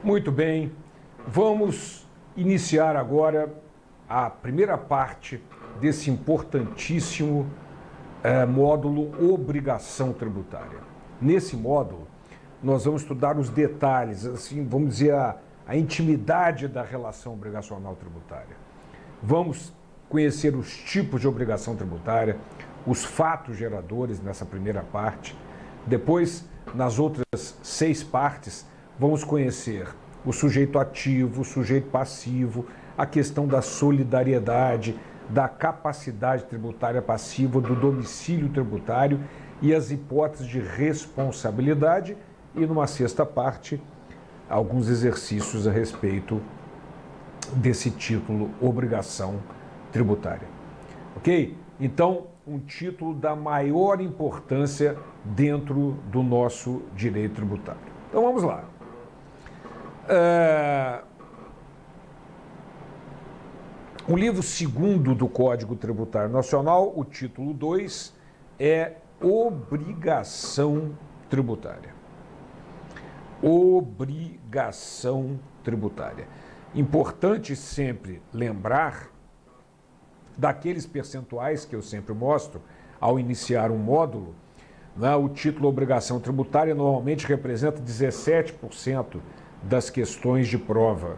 Muito bem, vamos iniciar agora a primeira parte desse importantíssimo módulo Obrigação Tributária. Nesse módulo, nós vamos estudar os detalhes, assim, vamos dizer, a intimidade da relação obrigacional tributária. Vamos conhecer os tipos de obrigação tributária, os fatos geradores nessa primeira parte. Depois, nas outras 6 partes, vamos conhecer o sujeito ativo, o sujeito passivo, a questão da solidariedade, da capacidade tributária passiva, do domicílio tributário e as hipóteses de responsabilidade. E numa 6ª parte, alguns exercícios a respeito desse título, obrigação tributária. Ok? Então, um título da maior importância dentro do nosso direito tributário. Então, vamos lá. O livro 2º do Código Tributário Nacional, o título 2, é Obrigação Tributária. Obrigação tributária. Importante sempre lembrar daqueles percentuais que eu sempre mostro ao iniciar um módulo, né? O título Obrigação Tributária normalmente representa 17% das questões de prova.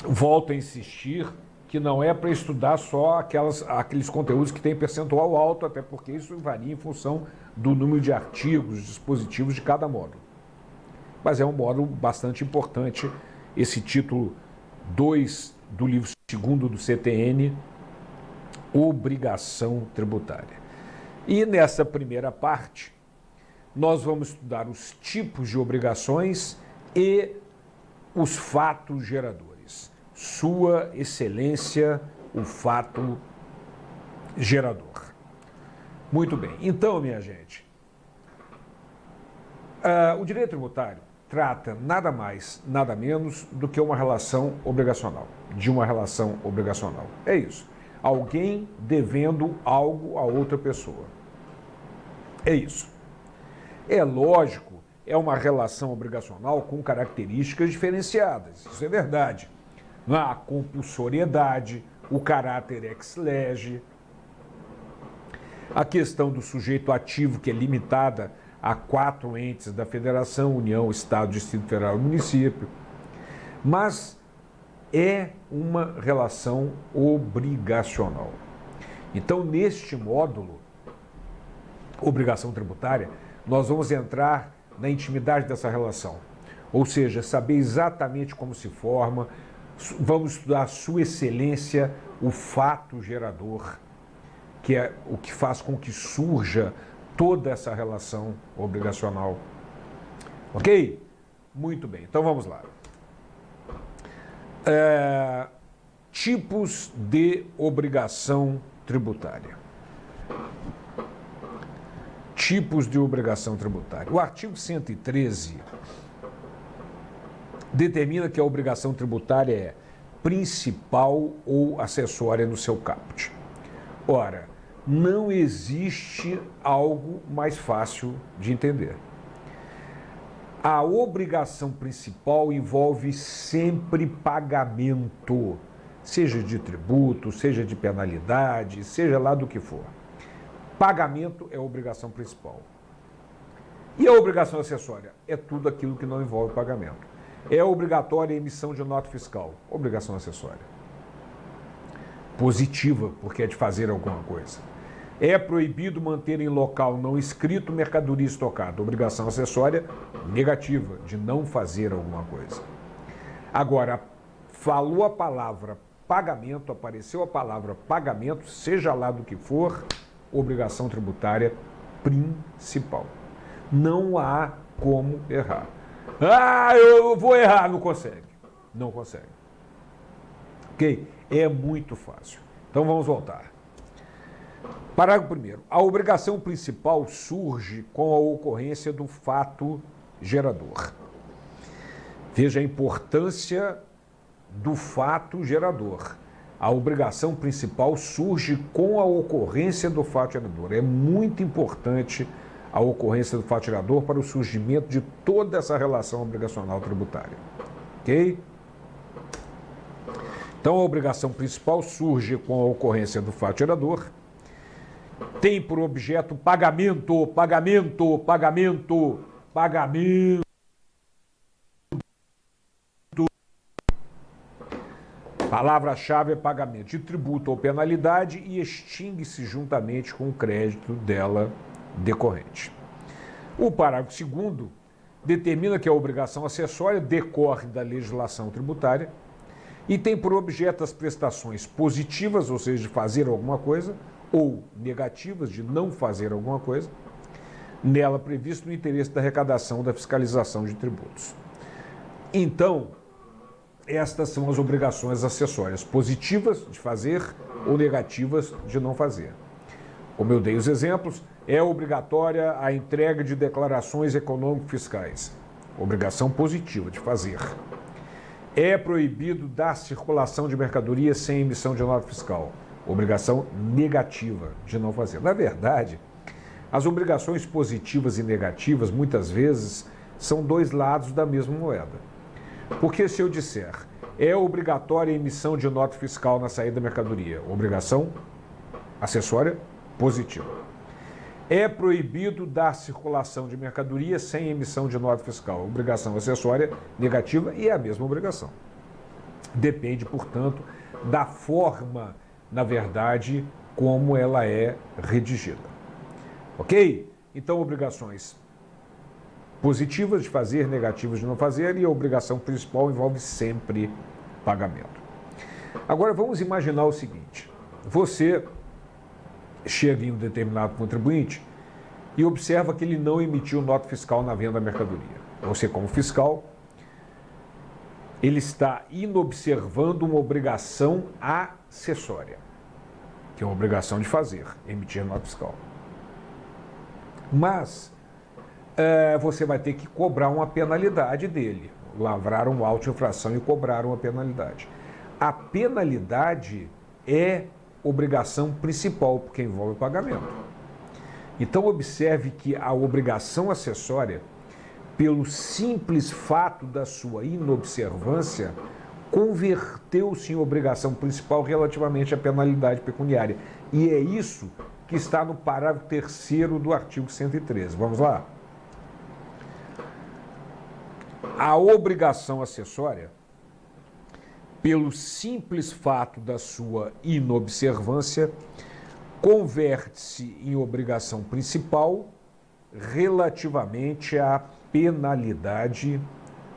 Volto a insistir que não é para estudar só aqueles conteúdos que têm percentual alto, até porque isso varia em função do número de artigos, dispositivos de cada módulo. Mas é um módulo bastante importante, esse título 2 do livro 2º do CTN, Obrigação Tributária. E nessa primeira parte, nós vamos estudar os tipos de obrigações e os fatos geradores. Sua Excelência, o fato gerador. Muito bem. Então, minha gente, o direito tributário trata nada mais, nada menos do que uma relação obrigacional, de uma relação obrigacional. É isso. Alguém devendo algo a outra pessoa. É isso. É lógico, é uma relação obrigacional com características diferenciadas, isso é verdade. A compulsoriedade, o caráter ex lege, a questão do sujeito ativo, que é limitada a 4 entes da Federação, União, Estado, Distrito Federal e Município. Mas é uma relação obrigacional. Então, neste módulo, obrigação tributária, nós vamos entrar na intimidade dessa relação. Ou seja, saber exatamente como se forma, vamos estudar a sua excelência, o fato gerador, que é o que faz com que surja toda essa relação obrigacional. Ok? Muito bem, então vamos lá. Tipos de obrigação tributária. Tipos de obrigação tributária. O artigo 113 determina que a obrigação tributária é principal ou acessória no seu caput. Ora, não existe algo mais fácil de entender. A obrigação principal envolve sempre pagamento, seja de tributo, seja de penalidade, seja lá do que for. Pagamento é a obrigação principal. E a obrigação acessória? É tudo aquilo que não envolve pagamento. É obrigatória a emissão de nota fiscal, obrigação acessória. Positiva, porque é de fazer alguma coisa. É proibido manter em local não escrito mercadoria estocada, obrigação acessória negativa, de não fazer alguma coisa. Agora, falou a palavra pagamento, apareceu a palavra pagamento, seja lá do que for, obrigação tributária principal. Não há como errar. Eu vou errar, não consegue. Não consegue. Ok? É muito fácil. Então vamos voltar. Parágrafo 1º. A obrigação principal surge com a ocorrência do fato gerador. Veja a importância do fato gerador. A obrigação principal surge com a ocorrência do fato gerador. É muito importante a ocorrência do fato gerador para o surgimento de toda essa relação obrigacional tributária. Ok? Então, a obrigação principal surge com a ocorrência do fato gerador, tem por objeto pagamento. Palavra-chave é pagamento de tributo ou penalidade e extingue-se juntamente com o crédito dela decorrente. O parágrafo 2º determina que a obrigação acessória decorre da legislação tributária e tem por objeto as prestações positivas, ou seja, de fazer alguma coisa, ou negativas, de não fazer alguma coisa, nela previsto no interesse da arrecadação da fiscalização de tributos. Então, estas são as obrigações acessórias, positivas de fazer ou negativas de não fazer. Como eu dei os exemplos, é obrigatória a entrega de declarações econômico-fiscais, obrigação positiva de fazer. É proibido dar circulação de mercadorias sem emissão de nota fiscal, obrigação negativa de não fazer. Na verdade, as obrigações positivas e negativas, muitas vezes, são dois lados da mesma moeda. Porque se eu disser, é obrigatória a emissão de nota fiscal na saída da mercadoria, obrigação acessória positiva. É proibido dar circulação de mercadoria sem emissão de nota fiscal, obrigação acessória negativa e é a mesma obrigação. Depende, portanto, da forma, na verdade, como ela é redigida. Ok? Então, obrigações positivas de fazer, negativas de não fazer, e a obrigação principal envolve sempre pagamento. Agora, vamos imaginar o seguinte. Você chega em um determinado contribuinte e observa que ele não emitiu nota fiscal na venda da mercadoria. Você, como fiscal, ele está inobservando uma obrigação acessória, que é uma obrigação de fazer, emitir nota fiscal. Mas você vai ter que cobrar uma penalidade dele, lavrar uma auto-infração e cobrar uma penalidade. A penalidade é obrigação principal, porque envolve pagamento. Então, observe que a obrigação acessória, pelo simples fato da sua inobservância, converteu-se em obrigação principal relativamente à penalidade pecuniária. E é isso que está no parágrafo 3º do artigo 113. Vamos lá? A obrigação acessória, pelo simples fato da sua inobservância, converte-se em obrigação principal relativamente à penalidade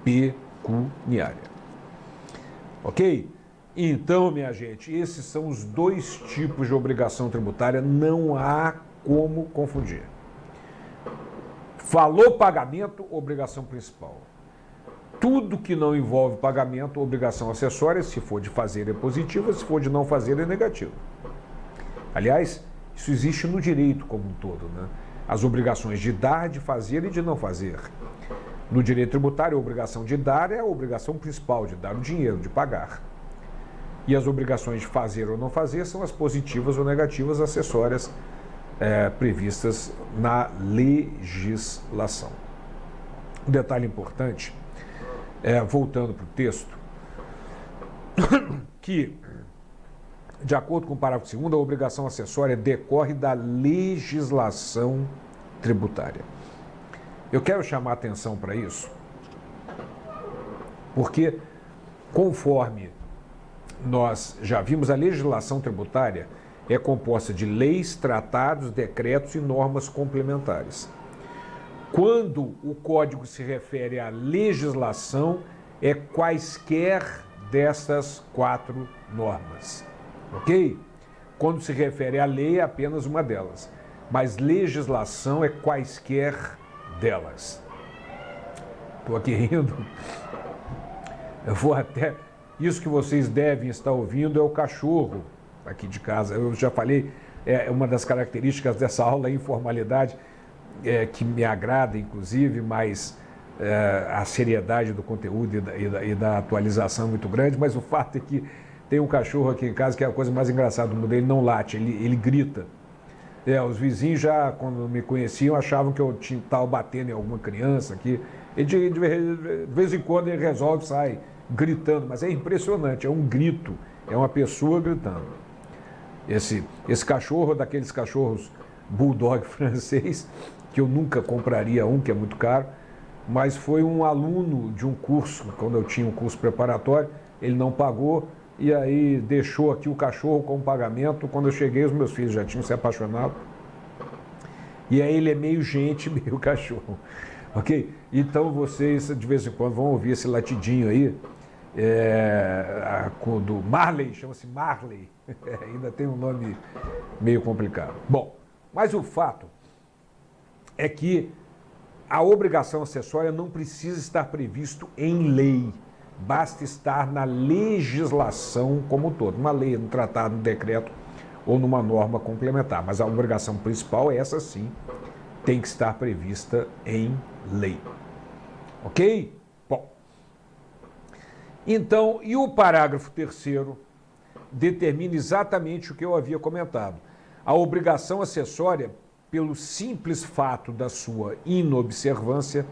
pecuniária. Ok? Então, minha gente, esses são os dois tipos de obrigação tributária, não há como confundir. Falou pagamento, obrigação principal. Tudo que não envolve pagamento, obrigação acessória, se for de fazer é positiva, se for de não fazer é negativa. Aliás, isso existe no direito como um todo, né? As obrigações de dar, de fazer e de não fazer. No direito tributário, a obrigação de dar é a obrigação principal, de dar o dinheiro, de pagar. E as obrigações de fazer ou não fazer são as positivas ou negativas acessórias previstas na legislação. Um detalhe importante, voltando para o texto, que, de acordo com o parágrafo 2º, a obrigação acessória decorre da legislação tributária. Eu quero chamar a atenção para isso, porque, conforme nós já vimos, a legislação tributária é composta de leis, tratados, decretos e normas complementares. Quando o Código se refere à legislação, é quaisquer dessas 4 normas, ok? Quando se refere à lei, é apenas uma delas, mas legislação é quaisquer delas. Estou aqui rindo, eu vou até... Isso que vocês devem estar ouvindo é o cachorro aqui de casa. Eu já falei, uma das características dessa aula é a informalidade, que me agrada, inclusive, mas a seriedade do conteúdo e da atualização é muito grande, mas o fato é que tem um cachorro aqui em casa que é a coisa mais engraçada do mundo, ele não late, ele grita. Os vizinhos já, quando me conheciam, achavam que eu estava batendo em alguma criança aqui. E de vez em quando ele resolve sair gritando, mas é impressionante, é um grito, é uma pessoa gritando. Esse cachorro, daqueles cachorros bulldog francês, que eu nunca compraria um, que é muito caro, mas foi um aluno de um curso, quando eu tinha um curso preparatório, ele não pagou, e aí deixou aqui o cachorro com pagamento. Quando eu cheguei, os meus filhos já tinham se apaixonado. E aí ele é meio gente, meio cachorro. Ok? Então vocês, de vez em quando, vão ouvir esse latidinho aí, do Marley, chama-se Marley. Ainda tem um nome meio complicado. Bom, mas o fato é que a obrigação acessória não precisa estar previsto em lei. Basta estar na legislação como um todo, numa lei, num tratado, num decreto ou numa norma complementar. Mas a obrigação principal, essa sim, tem que estar prevista em lei. Ok? Bom. Então, e o parágrafo 3º determina exatamente o que eu havia comentado. A obrigação acessória, pelo simples fato da sua inobservância,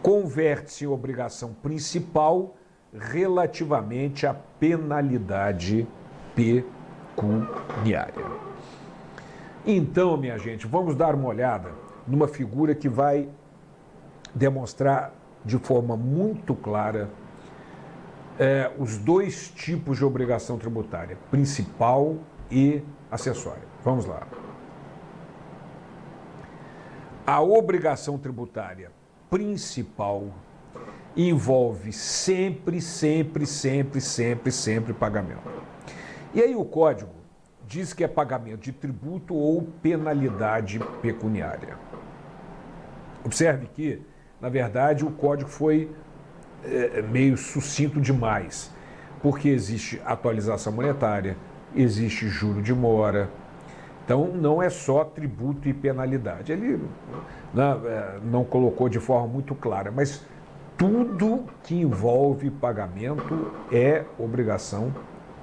converte-se em obrigação principal relativamente à penalidade pecuniária. Então, minha gente, vamos dar uma olhada numa figura que vai demonstrar de forma muito clara os dois tipos de obrigação tributária, principal e acessória. Vamos lá. A obrigação tributária principal envolve sempre pagamento. E aí o Código diz que é pagamento de tributo ou penalidade pecuniária. Observe que, na verdade, o Código foi meio sucinto demais, porque existe atualização monetária, existe juro de mora. Então, não é só tributo e penalidade. Ele não colocou de forma muito clara, mas tudo que envolve pagamento é obrigação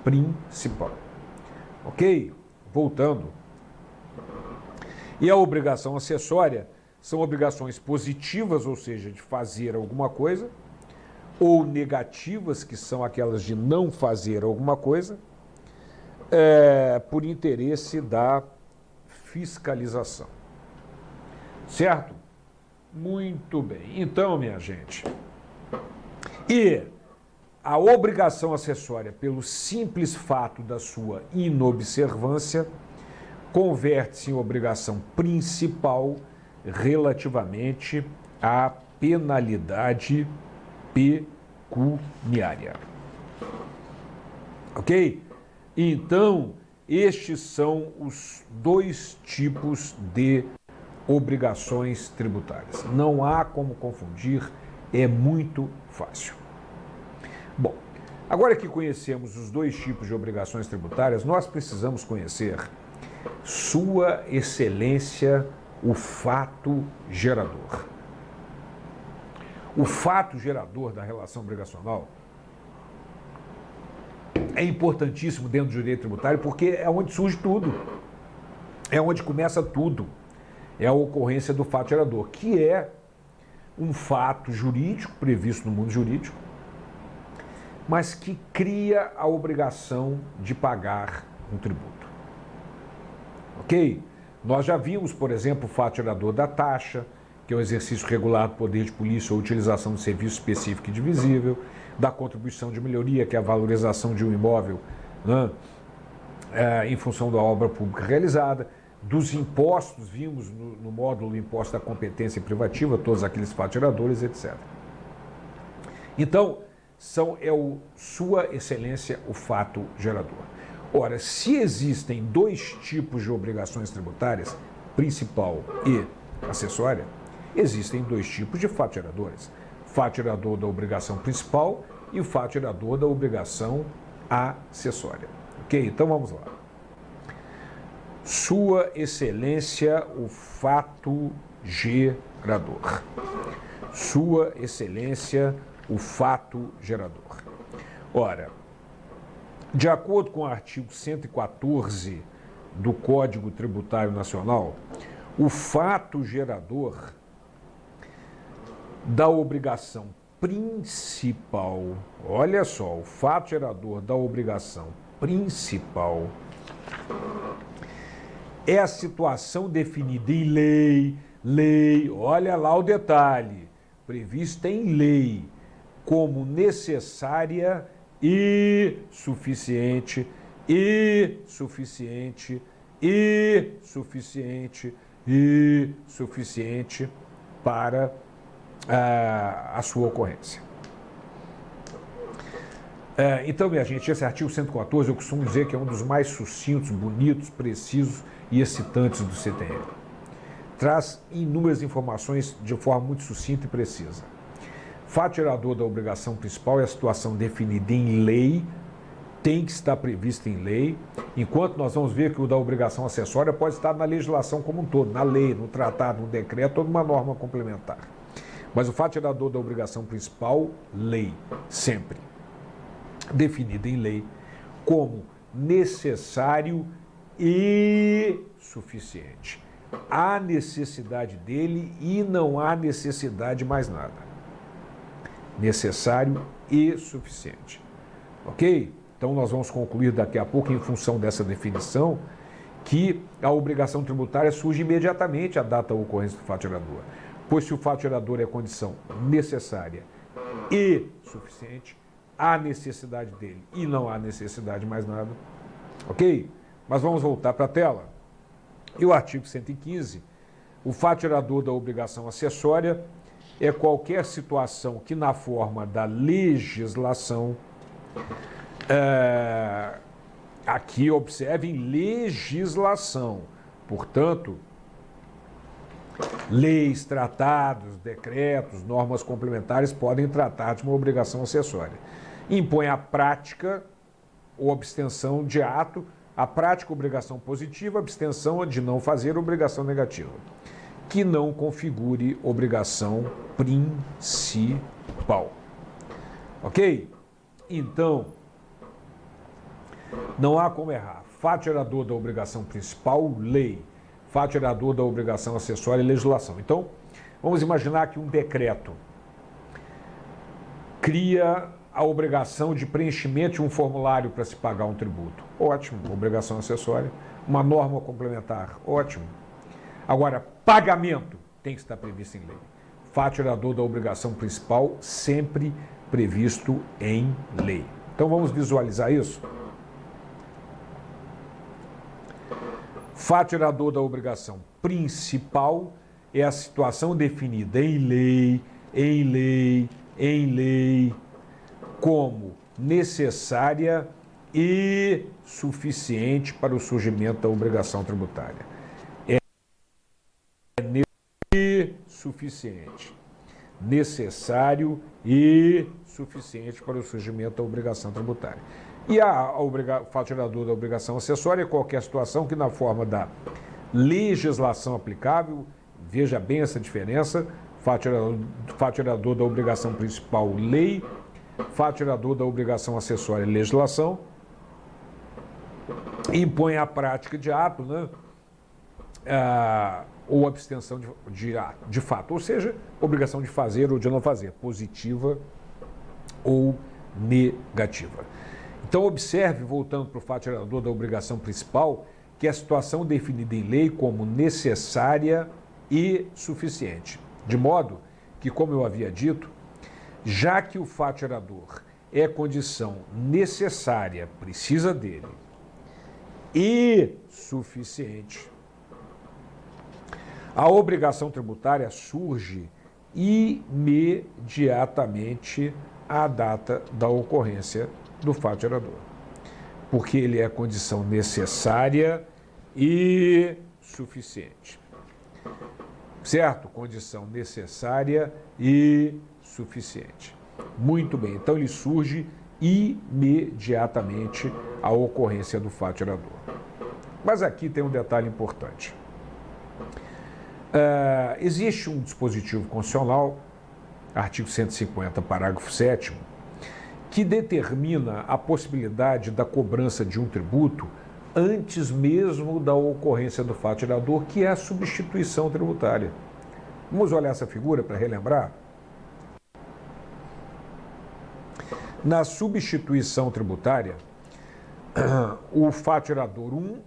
principal. Ok? Voltando. E a obrigação acessória são obrigações positivas, ou seja, de fazer alguma coisa, ou negativas, que são aquelas de não fazer alguma coisa, por interesse da fiscalização. Certo? Muito bem. Então, minha gente, e a obrigação acessória, pelo simples fato da sua inobservância, converte-se em obrigação principal relativamente à penalidade pecuniária. Ok? Então, estes são os dois tipos de obrigações tributárias. Não há como confundir, é muito fácil. Bom, agora que conhecemos os dois tipos de obrigações tributárias, nós precisamos conhecer Sua Excelência, o fato gerador. O fato gerador da relação obrigacional é importantíssimo dentro do direito tributário porque é onde surge tudo, é onde começa tudo. É a ocorrência do fato gerador, que é um fato jurídico previsto no mundo jurídico, mas que cria a obrigação de pagar um tributo. Ok? Nós já vimos, por exemplo, o fato gerador da taxa, que é o exercício regular do poder de polícia ou utilização de serviço específico e divisível, da contribuição de melhoria, que é a valorização de um imóvel, né, em função da obra pública realizada, dos impostos, vimos no módulo do imposto da competência privativa, todos aqueles fatos geradores, etc. Então, Sua Excelência, o fato gerador. Ora, se existem dois tipos de obrigações tributárias, principal e acessória, existem dois tipos de fatos geradores. Fato gerador da obrigação principal e o fato gerador da obrigação acessória. Ok? Então vamos lá. Sua Excelência, o fato gerador. Sua Excelência, o fato gerador. Ora, de acordo com o artigo 114 do Código Tributário Nacional, o fato gerador da obrigação principal, olha só, o fato gerador da obrigação principal é a situação definida em lei, olha lá o detalhe, prevista em lei, como necessária e suficiente, para a sua ocorrência. Então, minha gente, esse artigo 114 eu costumo dizer que é um dos mais sucintos, bonitos, precisos e excitantes do CTN. Traz inúmeras informações de forma muito sucinta e precisa. Fato gerador da obrigação principal é a situação definida em lei, tem que estar prevista em lei, enquanto nós vamos ver que o da obrigação acessória pode estar na legislação como um todo, na lei, no tratado, no decreto ou numa norma complementar. Mas o fato gerador da obrigação principal, lei, sempre. Definida em lei como necessário e suficiente. Há necessidade dele e não há necessidade de mais nada. Necessário e suficiente. Ok? Então nós vamos concluir daqui a pouco, em função dessa definição, que a obrigação tributária surge imediatamente à data da ocorrência do fato gerador. Pois se o fato gerador é condição necessária e suficiente, há necessidade dele e não há necessidade de mais nada. Ok? Mas vamos voltar para a tela. E o artigo 115, o fato gerador da obrigação acessória é qualquer situação que, na forma da legislação, aqui observem legislação, portanto, leis, tratados, decretos, normas complementares podem tratar de uma obrigação acessória. Impõe a prática ou abstenção de ato, a prática obrigação positiva, abstenção de não fazer obrigação negativa, que não configure obrigação principal. Ok? Então, não há como errar. Fato gerador da obrigação principal, lei. Fato gerador da obrigação acessória, legislação. Então, vamos imaginar que um decreto cria a obrigação de preenchimento de um formulário para se pagar um tributo. Ótimo, obrigação acessória. Uma norma complementar, ótimo. Agora, pagamento tem que estar previsto em lei. Fato gerador da obrigação principal, sempre previsto em lei. Então, vamos visualizar isso? Fato gerador da obrigação principal é a situação definida em lei, como necessária e suficiente para o surgimento da obrigação tributária. É suficiente, necessário e suficiente para o surgimento da obrigação tributária. E o fato gerador da obrigação acessória é qualquer situação que, na forma da legislação aplicável, veja bem essa diferença, fato gerador da obrigação principal, lei, fato gerador da obrigação acessória, legislação, impõe a prática de ato, né? Ou abstenção de fato, ou seja, obrigação de fazer ou de não fazer, positiva ou negativa. Então, observe, voltando para o fato gerador da obrigação principal, que é a situação definida em lei como necessária e suficiente. De modo que, como eu havia dito, já que o fato gerador é condição necessária, precisa dele, e suficiente, a obrigação tributária surge imediatamente à data da ocorrência do fato gerador, porque ele é condição necessária e suficiente. Certo? Condição necessária e suficiente. Muito bem, então ele surge imediatamente à ocorrência do fato gerador. Mas aqui tem um detalhe importante. Existe um dispositivo constitucional, artigo 150, parágrafo 7º, que determina a possibilidade da cobrança de um tributo antes mesmo da ocorrência do fato gerador, que é a substituição tributária. Vamos olhar essa figura para relembrar? Na substituição tributária, o fato gerador 1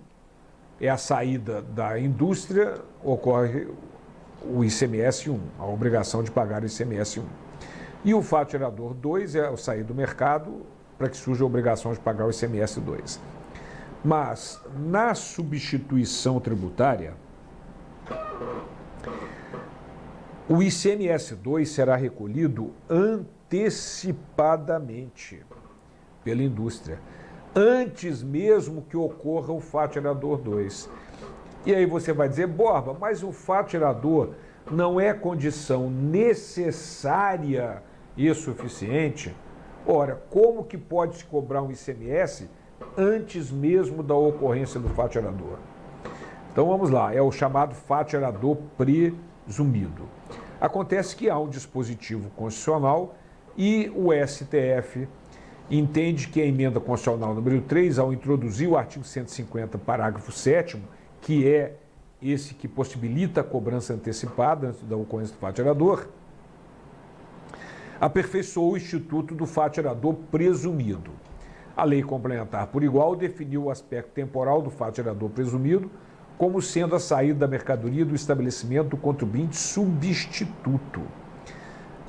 é a saída da indústria, ocorre o ICMS 1, a obrigação de pagar o ICMS 1. E o fato gerador 2 é a saída do mercado para que surja a obrigação de pagar o ICMS 2. Mas, na substituição tributária, o ICMS 2 será recolhido antecipadamente pela indústria, antes mesmo que ocorra o fato gerador 2. E aí você vai dizer, Borba, mas o fato gerador não é condição necessária e suficiente? Ora, como que pode se cobrar um ICMS antes mesmo da ocorrência do fato gerador? Então vamos lá, é o chamado fato gerador presumido. Acontece que há um dispositivo constitucional e o STF entende que a emenda constitucional número 3, ao introduzir o artigo 150, parágrafo 7º, que é esse que possibilita a cobrança antecipada antes da ocorrência do fato gerador, aperfeiçoou o instituto do fato gerador presumido. A lei complementar por igual definiu o aspecto temporal do fato gerador presumido como sendo a saída da mercadoria do estabelecimento do contribuinte substituto.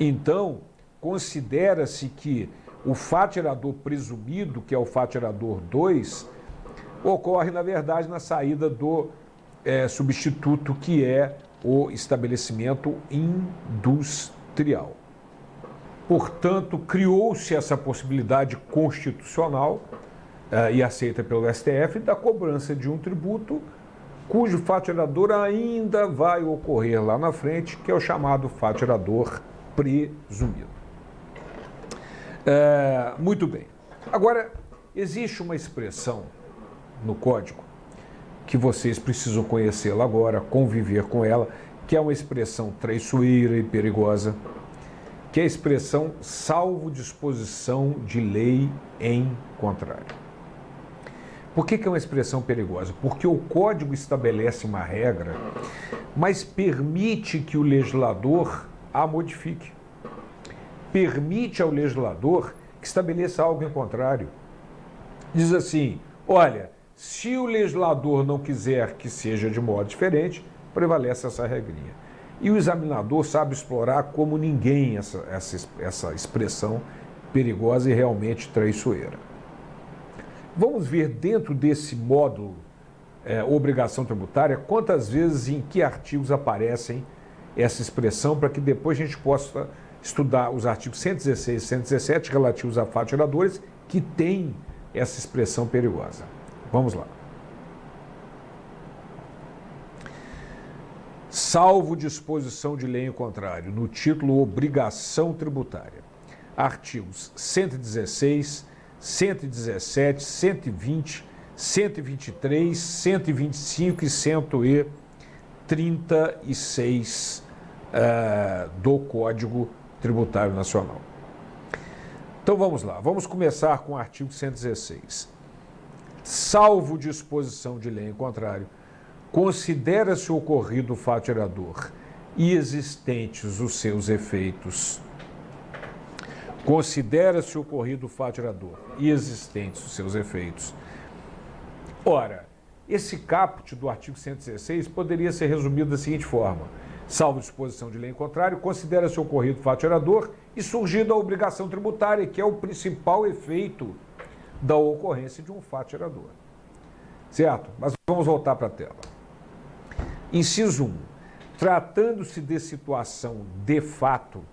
Então, considera-se que o fato gerador presumido, que é o fato gerador 2, ocorre, na verdade, na saída do substituto, que é o estabelecimento industrial. Portanto, criou-se essa possibilidade constitucional e aceita pelo STF da cobrança de um tributo cujo fato gerador ainda vai ocorrer lá na frente, que é o chamado fato gerador presumido. Muito bem. Agora, existe uma expressão no Código que vocês precisam conhecê-la agora, conviver com ela, que é uma expressão traiçoeira e perigosa, que é a expressão salvo disposição de lei em contrário. Por que é uma expressão perigosa? Porque o Código estabelece uma regra, mas permite que o legislador a modifique. Permite ao legislador que estabeleça algo em contrário. Diz assim, olha, se o legislador não quiser que seja de modo diferente, prevalece essa regrinha. E o examinador sabe explorar como ninguém essa expressão perigosa e realmente traiçoeira. Vamos ver dentro desse módulo obrigação tributária quantas vezes e em que artigos aparecem essa expressão para que depois a gente possa estudar os artigos 116 e 117 relativos a fatos geradores que têm essa expressão perigosa. Vamos lá. Salvo disposição de lei em contrário, no título Obrigação Tributária. Artigos 116, 117, 120, 123, 125 e 136 do Código Tributário Nacional. Então vamos lá, vamos começar com o artigo 116. Salvo disposição de lei em contrário, considera-se ocorrido o fato gerador e existentes os seus efeitos. Considera-se ocorrido o fato gerador e existentes os seus efeitos. Ora, esse caput do artigo 116 poderia ser resumido da seguinte forma: salvo disposição de lei em contrário, considera-se ocorrido o fato gerador e surgido a obrigação tributária, que é o principal efeito da ocorrência de um fato gerador. Certo? Mas vamos voltar para a tela. Inciso 1. Tratando-se de situação de fato,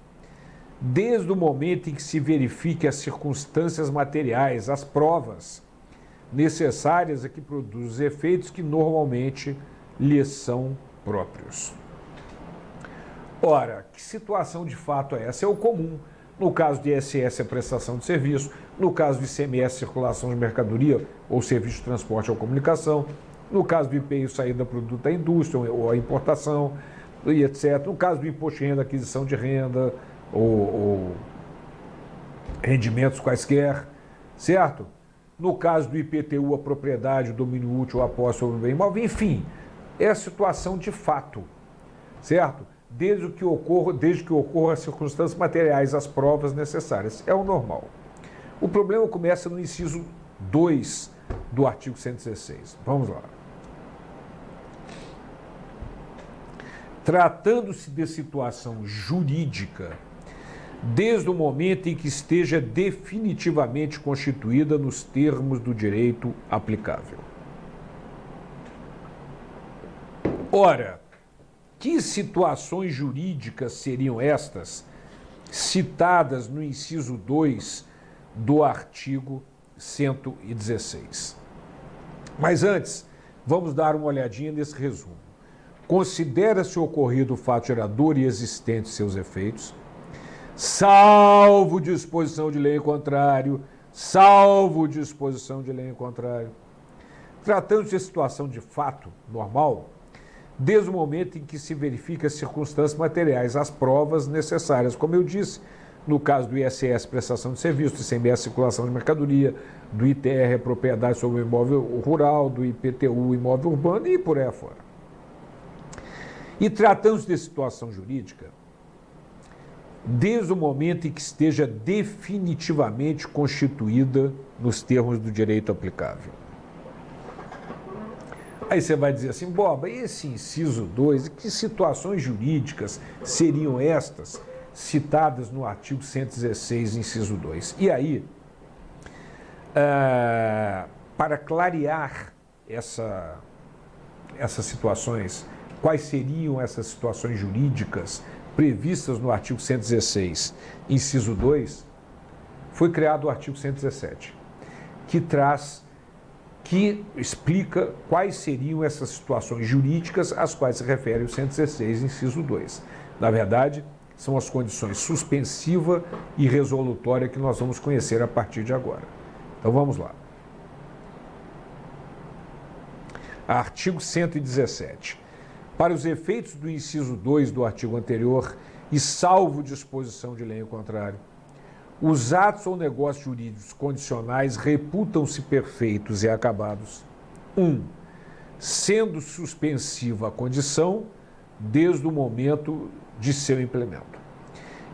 desde o momento em que se verifique as circunstâncias materiais, as provas necessárias a que produzem os efeitos que normalmente lhes são próprios. Ora, que situação de fato é essa? É o comum. No caso de ISS, a prestação de serviço. No caso de ICMS, circulação de mercadoria ou serviço de transporte ou comunicação. No caso do IPI, saída do produto da indústria ou a importação, e etc. No caso do imposto de renda, aquisição de renda ou rendimentos quaisquer, certo? No caso do IPTU, a propriedade, o domínio útil, a posse sobre o bem imóvel, enfim, é a situação de fato, certo? Desde que ocorra as circunstâncias materiais, as provas necessárias. É o normal. O problema começa no inciso 2 do artigo 116. Vamos lá. Tratando-se de situação jurídica, desde o momento em que esteja definitivamente constituída nos termos do direito aplicável. Ora, que situações jurídicas seriam estas citadas no inciso 2 do artigo 116? Mas antes, vamos dar uma olhadinha nesse resumo. Considera-se ocorrido o fato gerador e existentes seus efeitos, salvo disposição de lei em contrário, Tratando-se de situação de fato normal, desde o momento em que se verifica as circunstâncias materiais, as provas necessárias, como eu disse, no caso do ISS, prestação de serviço, do ICMS, circulação de mercadoria, do ITR, propriedade sobre o imóvel rural, do IPTU, imóvel urbano e por aí afora. E tratando-se de situação jurídica, desde o momento em que esteja definitivamente constituída nos termos do direito aplicável. Aí você vai dizer assim, Boba, esse inciso 2, que situações jurídicas seriam estas citadas no artigo 116, inciso 2? E aí, para clarear essas situações, quais seriam essas situações jurídicas previstas no artigo 116, inciso 2, foi criado o artigo 117, que explica quais seriam essas situações jurídicas às quais se refere o 116, inciso 2. Na verdade, são as condições suspensiva e resolutória que nós vamos conhecer a partir de agora. Então vamos lá. Artigo 117. Para os efeitos do inciso 2 do artigo anterior, e salvo disposição de lei em contrário, os atos ou negócios jurídicos condicionais reputam-se perfeitos e acabados. 1. Sendo suspensiva a condição desde o momento de seu implemento.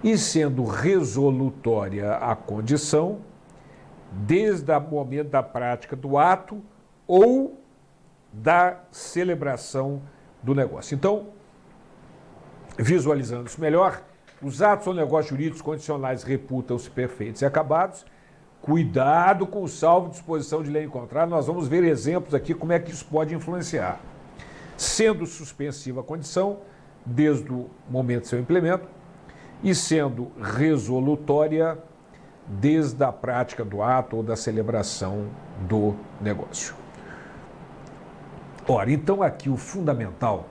E sendo resolutória a condição desde o momento da prática do ato ou da celebração do negócio. Então, visualizando isso melhor, os atos ou negócios jurídicos condicionais reputam-se perfeitos e acabados. Cuidado com o salvo de disposição de lei em contrário, nós vamos ver exemplos aqui como é que isso pode influenciar. Sendo suspensiva a condição, desde o momento do seu implemento, e sendo resolutória desde a prática do ato ou da celebração do negócio. Ora, então aqui o fundamental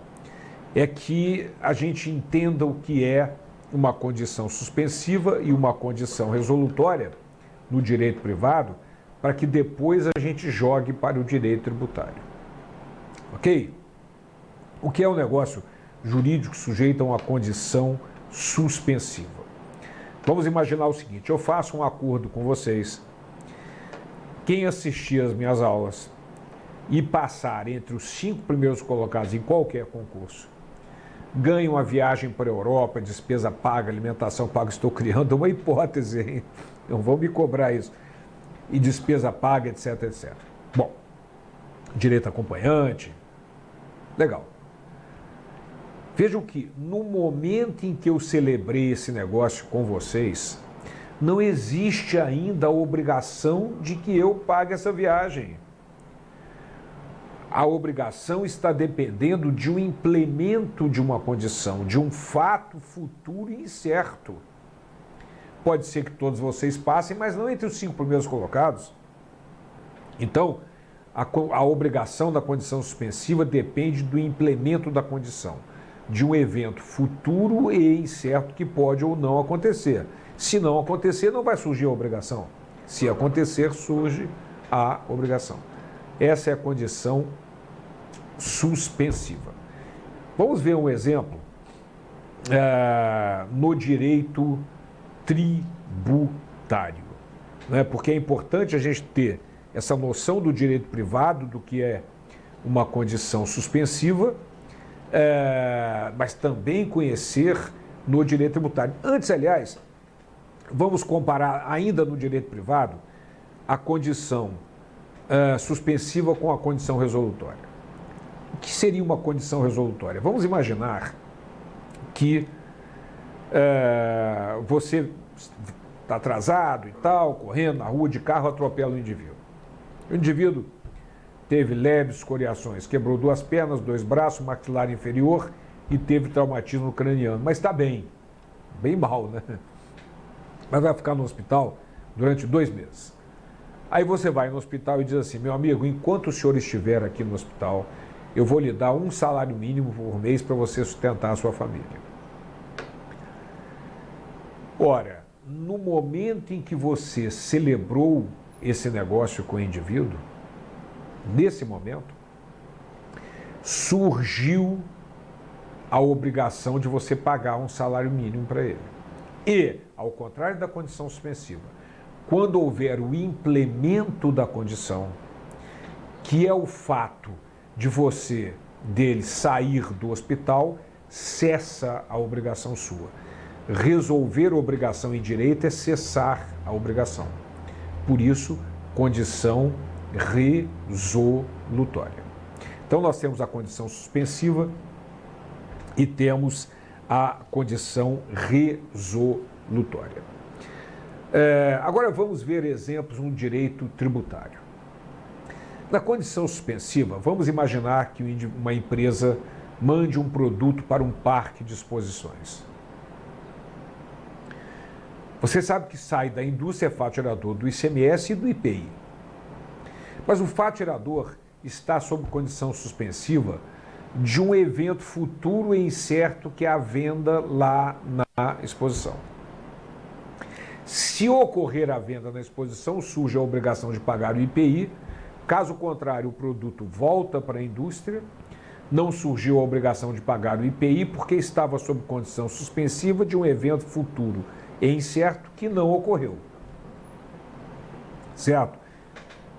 é que a gente entenda o que é uma condição suspensiva e uma condição resolutória no direito privado, para que depois a gente jogue para o direito tributário. Ok? O que é um negócio jurídico sujeito a uma condição suspensiva? Vamos imaginar o seguinte, eu faço um acordo com vocês, quem assistir às minhas aulas e passar entre os 5 primeiros colocados em qualquer concurso, ganha uma viagem para a Europa, despesa paga, alimentação paga, estou criando uma hipótese, hein? Não vão me cobrar isso. E despesa paga, etc, etc. Bom, direito acompanhante, legal. Vejam que no momento em que eu celebrei esse negócio com vocês, não existe ainda a obrigação de que eu pague essa viagem. A obrigação está dependendo de um implemento de uma condição, de um fato futuro e incerto. Pode ser que todos vocês passem, mas não entre os 5 primeiros colocados. Então, a obrigação da condição suspensiva depende do implemento da condição, de um evento futuro e incerto que pode ou não acontecer. Se não acontecer, não vai surgir a obrigação. Se acontecer, surge a obrigação. Essa é a condição suspensiva. Vamos ver um exemplo no direito tributário, né? Porque é importante a gente ter essa noção do direito privado, do que é uma condição suspensiva, mas também conhecer no direito tributário. Antes, aliás, vamos comparar ainda no direito privado a condição suspensiva com a condição resolutória. O que seria uma condição resolutória? Vamos imaginar que você está atrasado e tal, correndo na rua de carro, atropela o indivíduo. O indivíduo teve leves escoriações, quebrou 2 pernas, 2 braços, maxilar inferior e teve traumatismo craniano. Mas está bem, bem mal, né? Mas vai ficar no hospital durante 2 meses. Aí você vai no hospital e diz assim: meu amigo, enquanto o senhor estiver aqui no hospital, eu vou lhe dar um salário mínimo por mês para você sustentar a sua família. Ora, no momento em que você celebrou esse negócio com o indivíduo, nesse momento, surgiu a obrigação de você pagar um salário mínimo para ele. E, ao contrário da condição suspensiva, quando houver o implemento da condição, que é o fato de você, dele, sair do hospital, cessa a obrigação sua. Resolver a obrigação em direito é cessar a obrigação. Por isso, condição resolutória. Então, nós temos a condição suspensiva e temos a condição resolutória. Agora vamos ver exemplos no direito tributário. Na condição suspensiva, vamos imaginar que uma empresa mande um produto para um parque de exposições. Você sabe que sai da indústria faturador do ICMS e do IPI. Mas o faturador está sob condição suspensiva de um evento futuro e incerto, que é a venda lá na exposição. Se ocorrer a venda na exposição, surge a obrigação de pagar o IPI. Caso contrário, o produto volta para a indústria. Não surgiu a obrigação de pagar o IPI porque estava sob condição suspensiva de um evento futuro e incerto que não ocorreu. Certo?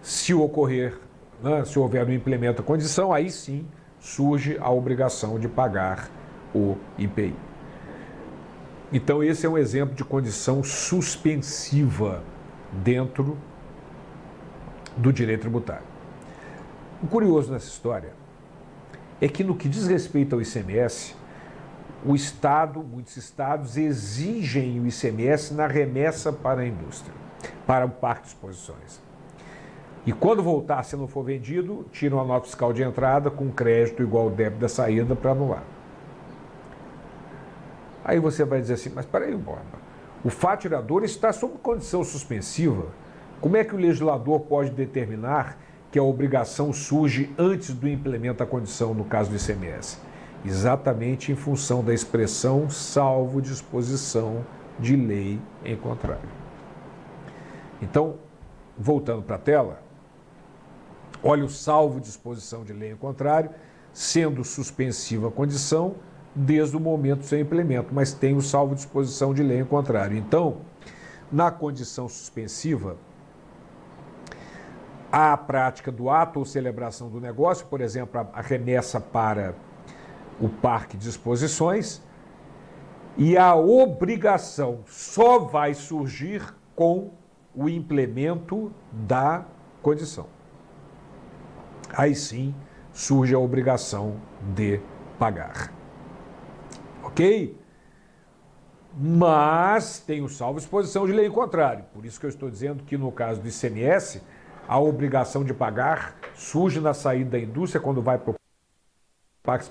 Se ocorrer, né, se houver um implemento da condição, aí sim surge a obrigação de pagar o IPI. Então, esse é um exemplo de condição suspensiva dentro do direito tributário. O curioso nessa história é que, no que diz respeito ao ICMS, muitos estados exigem o ICMS na remessa para a indústria, para o parque de exposições. E quando voltar, se não for vendido, tiram a nota fiscal de entrada com crédito igual ao débito da saída para anular. Aí você vai dizer assim: mas peraí, Borba, o faturador está sob condição suspensiva. Como é que o legislador pode determinar que a obrigação surge antes do implemento da condição, no caso do ICMS? Exatamente em função da expressão salvo disposição de lei em contrário. Então, voltando para a tela, olha o salvo disposição de lei em contrário, sendo suspensiva a condição desde o momento do seu implemento, mas tem o salvo disposição de lei em contrário. Então, na condição suspensiva, há a prática do ato ou celebração do negócio, por exemplo, a remessa para o parque de exposições, e a obrigação só vai surgir com o implemento da condição. Aí sim surge a obrigação de pagar. Ok? Mas tem o salvo disposição de lei em contrário. Por isso que eu estou dizendo que, no caso do ICMS, a obrigação de pagar surge na saída da indústria quando vai para o parque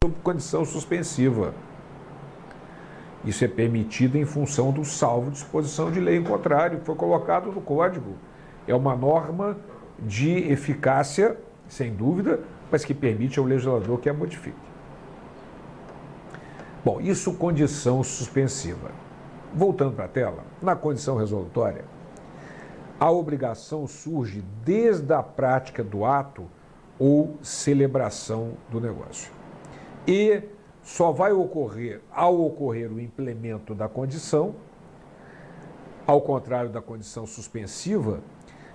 sob condição suspensiva. Isso é permitido em função do salvo disposição de lei em contrário, que foi colocado no Código. É uma norma de eficácia, sem dúvida, mas que permite ao legislador que a modifique. Bom, isso condição suspensiva. Voltando para a tela, na condição resolutória, a obrigação surge desde a prática do ato ou celebração do negócio. E só vai ocorrer ao ocorrer o implemento da condição, ao contrário da condição suspensiva,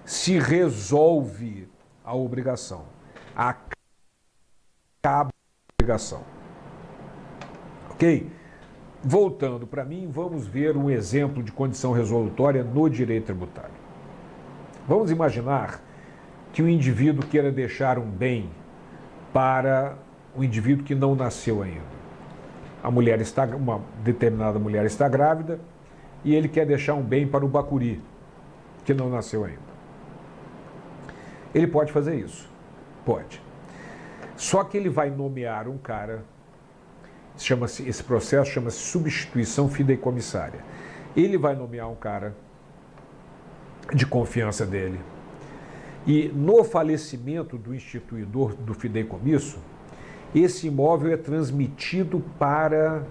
se resolve a obrigação. Acaba a obrigação. Ok? Voltando para mim, vamos ver um exemplo de condição resolutória no direito tributário. Vamos imaginar que o indivíduo queira deixar um bem para um indivíduo que não nasceu ainda. Uma determinada mulher está grávida e ele quer deixar um bem para o bacuri, que não nasceu ainda. Ele pode fazer isso? Pode. Só que ele vai nomear um cara, esse processo chama-se substituição fideicomissária. Ele vai nomear um cara de confiança dele. E no falecimento do instituidor do fideicomisso, esse imóvel é transmitido para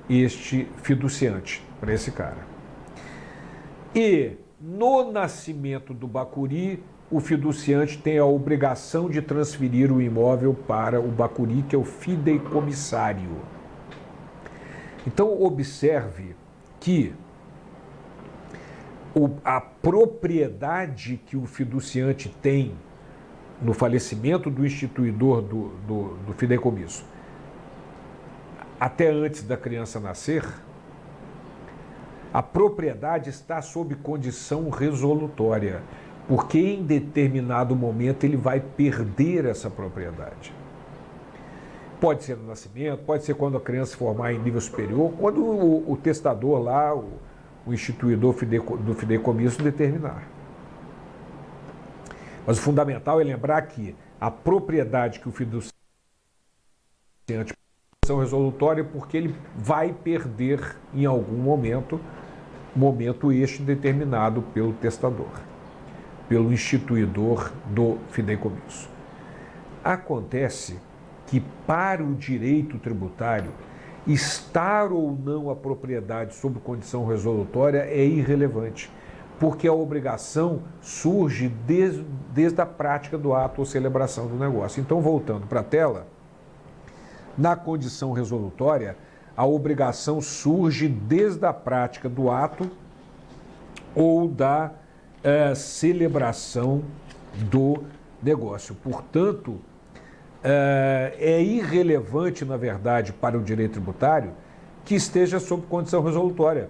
este fiduciante, para esse cara. E no nascimento do bacuri, o fiduciante tem a obrigação de transferir o imóvel para o bacuri, que é o fideicomissário. Então, observe que a propriedade que o fiduciante tem no falecimento do instituidor do fideicomisso, até antes da criança nascer, a propriedade está sob condição resolutória, porque em determinado momento ele vai perder essa propriedade. Pode ser no nascimento, pode ser quando a criança se formar em nível superior, quando o testador lá, o instituidor do fideicomisso determinar. Mas o fundamental é lembrar que a propriedade que o fiduciante tem condição resolutória, porque ele vai perder em algum momento este determinado pelo testador, pelo instituidor do fideicomisso. Acontece que para o direito tributário, estar ou não a propriedade sob condição resolutória é irrelevante, porque a obrigação surge desde a prática do ato ou celebração do negócio. Então, voltando para a tela, na condição resolutória, a obrigação surge desde a prática do ato ou da celebração do negócio. Portanto, é irrelevante, na verdade, para o direito tributário que esteja sob condição resolutória,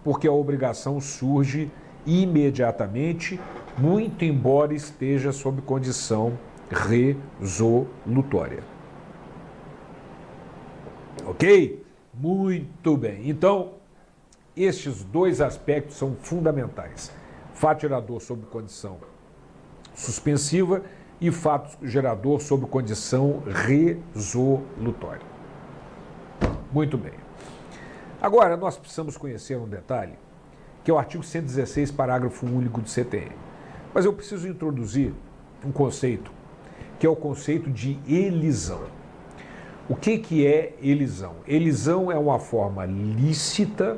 porque a obrigação surge imediatamente, muito embora esteja sob condição resolutória. Ok? Muito bem. Então, estes dois aspectos são fundamentais. Fato gerador sob condição suspensiva e fato gerador sob condição resolutória. Muito bem. Agora, nós precisamos conhecer um detalhe, que é o artigo 116, parágrafo único do CTN. Mas eu preciso introduzir um conceito, que é o conceito de elisão. O que é elisão? Elisão é uma forma lícita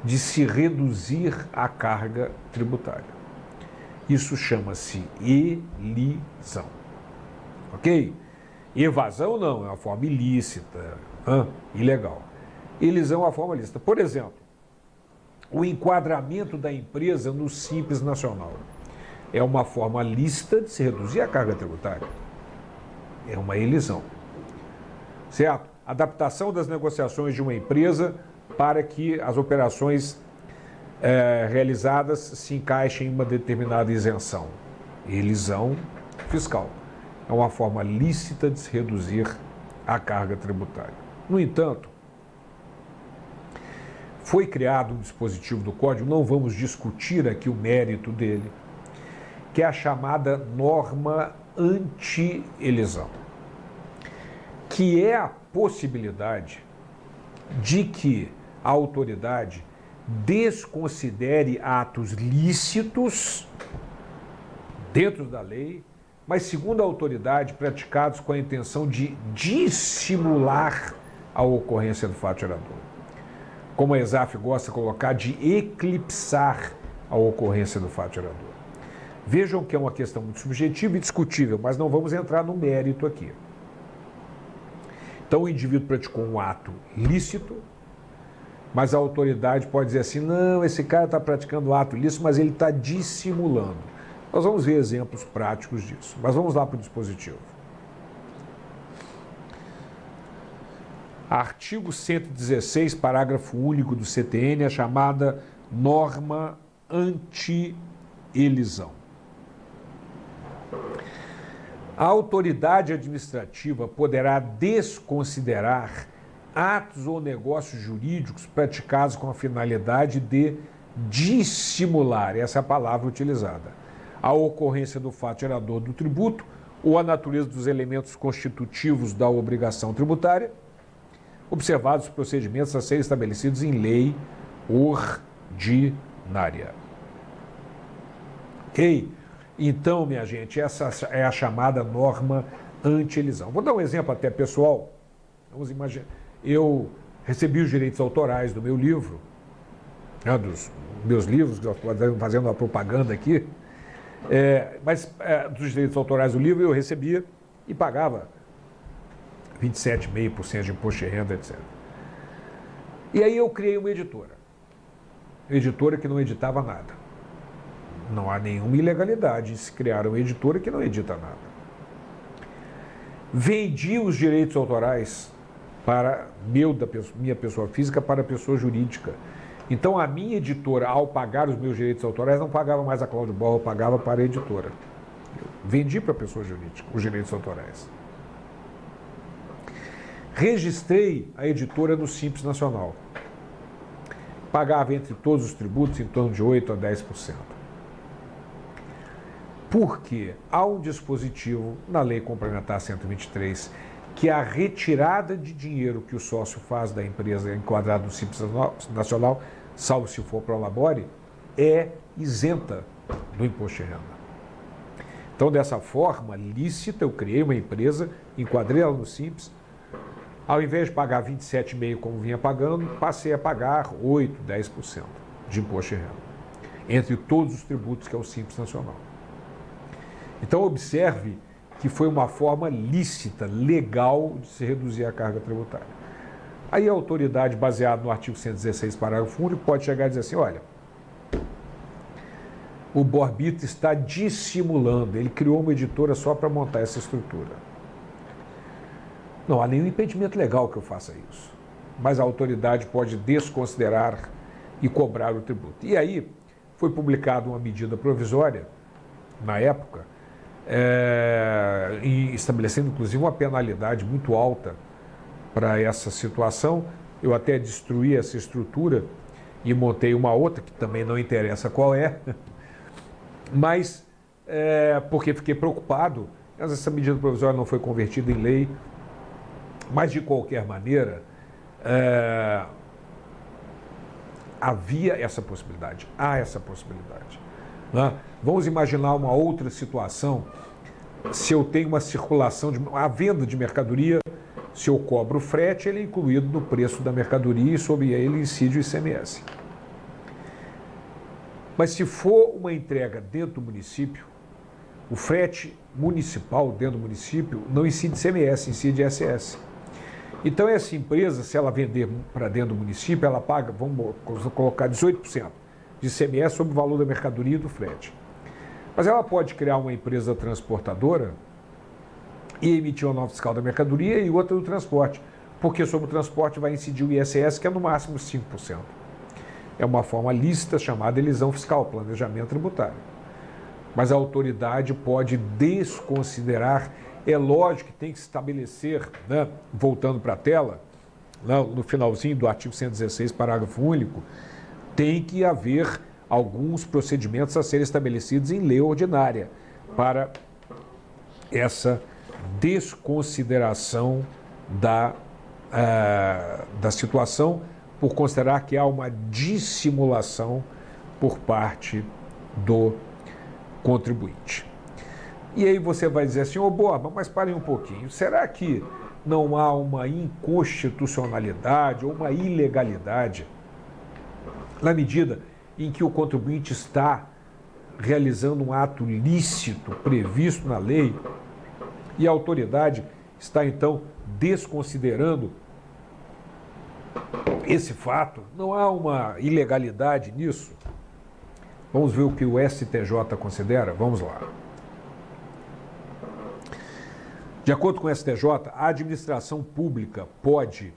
de se reduzir a carga tributária. Isso chama-se elisão. Ok? Evasão não, é uma forma ilícita, ilegal. Elisão é uma forma lícita. Por exemplo, o enquadramento da empresa no Simples Nacional é uma forma lícita de se reduzir a carga tributária. É uma elisão. Certo? Adaptação das negociações de uma empresa para que as operações realizadas se encaixem em uma determinada isenção. Elisão fiscal. É uma forma lícita de se reduzir a carga tributária. No entanto, foi criado um dispositivo do Código, não vamos discutir aqui o mérito dele, que é a chamada norma anti-elisão, que é a possibilidade de que a autoridade desconsidere atos lícitos dentro da lei, mas, segundo a autoridade, praticados com a intenção de dissimular a ocorrência do fato gerador. Como a ESAF gosta de colocar, de eclipsar a ocorrência do fato gerador. Vejam que é uma questão muito subjetiva e discutível, mas não vamos entrar no mérito aqui. Então, o indivíduo praticou um ato lícito Mas a autoridade pode dizer assim, não, esse cara está praticando ato ilícito, mas ele está dissimulando. Nós vamos ver exemplos práticos disso, mas vamos lá para o dispositivo. Artigo 116, parágrafo único do CTN, a chamada norma anti-elisão. A autoridade administrativa poderá desconsiderar atos ou negócios jurídicos praticados com a finalidade de dissimular, essa é a palavra utilizada, a ocorrência do fato gerador do tributo ou a natureza dos elementos constitutivos da obrigação tributária, observados os procedimentos a serem estabelecidos em lei ordinária. Ok? Então, minha gente, essa é a chamada norma anti-elisão. Vou dar um exemplo até pessoal. Vamos imaginar. Eu recebi os direitos autorais do meu livro, dos meus livros, que eu estou fazendo uma propaganda aqui, dos direitos autorais do livro eu recebia e pagava 27,5% de imposto de renda, etc. E aí eu criei uma editora que não editava nada. Não há nenhuma ilegalidade em se criar uma editora que não edita nada. Vendi os direitos autorais para minha pessoa física para a pessoa jurídica. Então a minha editora, ao pagar os meus direitos autorais, não pagava mais a Cláudio Borba, pagava para a editora. Eu vendi para a pessoa jurídica os direitos autorais. Registrei a editora no Simples Nacional. Pagava entre todos os tributos em torno de 8% a 10%. Porque há um dispositivo na Lei Complementar 123 que a retirada de dinheiro que o sócio faz da empresa enquadrado no Simples Nacional, salvo se for pro labore, é isenta do imposto de renda. Então, dessa forma lícita, eu criei uma empresa, enquadrei ela no Simples, ao invés de pagar 27,5% como vinha pagando, passei a pagar 8%, 10% de imposto de renda, entre todos os tributos que é o Simples Nacional. Então, observe que foi uma forma lícita, legal, de se reduzir a carga tributária. Aí a autoridade, baseada no artigo 116, parágrafo único, pode chegar e dizer assim, olha, o Borbita está dissimulando, ele criou uma editora só para montar essa estrutura. Não há nenhum impedimento legal que eu faça isso, mas a autoridade pode desconsiderar e cobrar o tributo. E aí foi publicada uma medida provisória, na época, estabelecendo inclusive uma penalidade muito alta para essa situação. Eu até destruí essa estrutura e montei uma outra, que também não interessa qual é, mas porque fiquei preocupado, essa medida provisória não foi convertida em lei, mas de qualquer maneira havia essa possibilidade, há essa possibilidade. Né? Vamos imaginar uma outra situação, se eu tenho uma circulação, a venda de mercadoria, se eu cobro frete, ele é incluído no preço da mercadoria e sobre ele incide o ICMS. Mas se for uma entrega dentro do município, o frete municipal dentro do município não incide ICMS, incide ISS. Então essa empresa, se ela vender para dentro do município, ela paga, vamos colocar 18% de ICMS sobre o valor da mercadoria e do frete. Mas ela pode criar uma empresa transportadora e emitir uma nota fiscal da mercadoria e outra do transporte, porque sobre o transporte vai incidir o ISS, que é no máximo 5%. É uma forma lícita chamada elisão fiscal, planejamento tributário. Mas a autoridade pode desconsiderar, é lógico que tem que se estabelecer, né, voltando para a tela, no finalzinho do artigo 116, parágrafo único, tem que haver alguns procedimentos a serem estabelecidos em lei ordinária para essa desconsideração da situação, por considerar que há uma dissimulação por parte do contribuinte. E aí você vai dizer assim, ô Borba, mas parem um pouquinho, será que não há uma inconstitucionalidade ou uma ilegalidade na medida em que o contribuinte está realizando um ato lícito previsto na lei e a autoridade está, então, desconsiderando esse fato, não há uma ilegalidade nisso. Vamos ver o que o STJ considera? Vamos lá. De acordo com o STJ, a administração pública pode,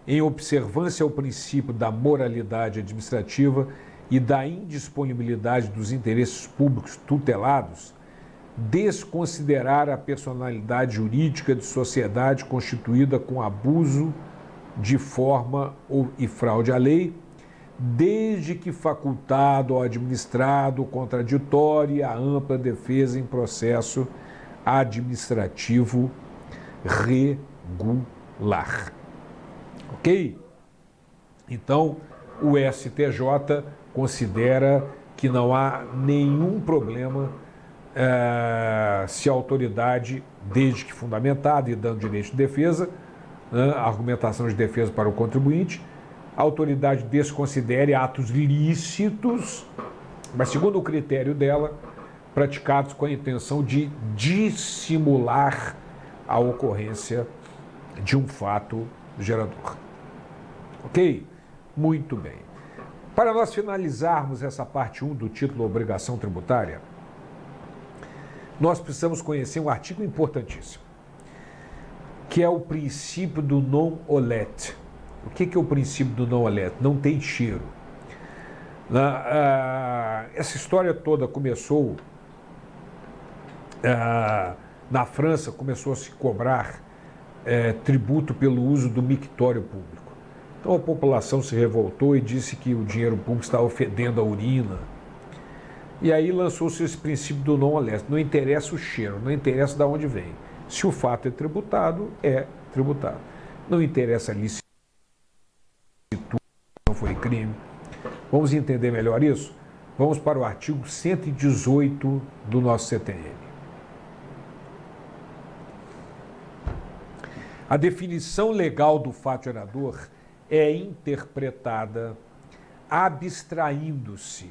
em observância ao princípio da moralidade administrativa e da indisponibilidade dos interesses públicos tutelados, desconsiderar a personalidade jurídica de sociedade constituída com abuso de forma e fraude à lei, desde que facultado ao administrado contraditório e a ampla defesa em processo administrativo regular. Ok? Então, o STJ considera que não há nenhum problema se a autoridade, desde que fundamentada e dando direito de defesa, argumentação de defesa para o contribuinte, a autoridade desconsidere atos lícitos, mas segundo o critério dela, praticados com a intenção de dissimular a ocorrência de um fato gerador. Ok? Muito bem. Para nós finalizarmos essa parte 1 do título Obrigação Tributária, nós precisamos conhecer um artigo importantíssimo, que é o princípio do non-olet. O que é o princípio do non-olet? Não tem cheiro. Essa história toda começou na França, começou a se cobrar tributo pelo uso do mictório público. Então a população se revoltou e disse que o dinheiro público estava fedendo a urina. E aí lançou-se esse princípio do non-olet. Não interessa o cheiro, não interessa de onde vem. Se o fato é tributado, é tributado. Não interessa a licitude, não foi crime. Vamos entender melhor isso? Vamos para o artigo 118 do nosso CTN. A definição legal do fato gerador é interpretada abstraindo-se,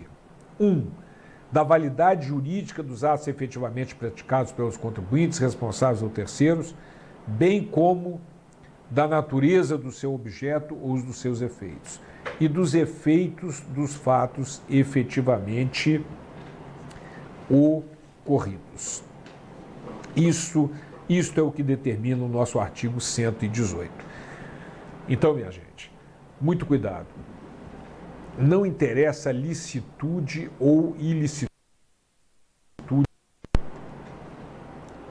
1. Da validade jurídica dos atos efetivamente praticados pelos contribuintes responsáveis ou terceiros, bem como da natureza do seu objeto ou dos seus efeitos, e dos efeitos dos fatos efetivamente ocorridos. Isto é o que determina o nosso artigo 118. Então, minha gente, muito cuidado. Não interessa licitude ou ilicitude.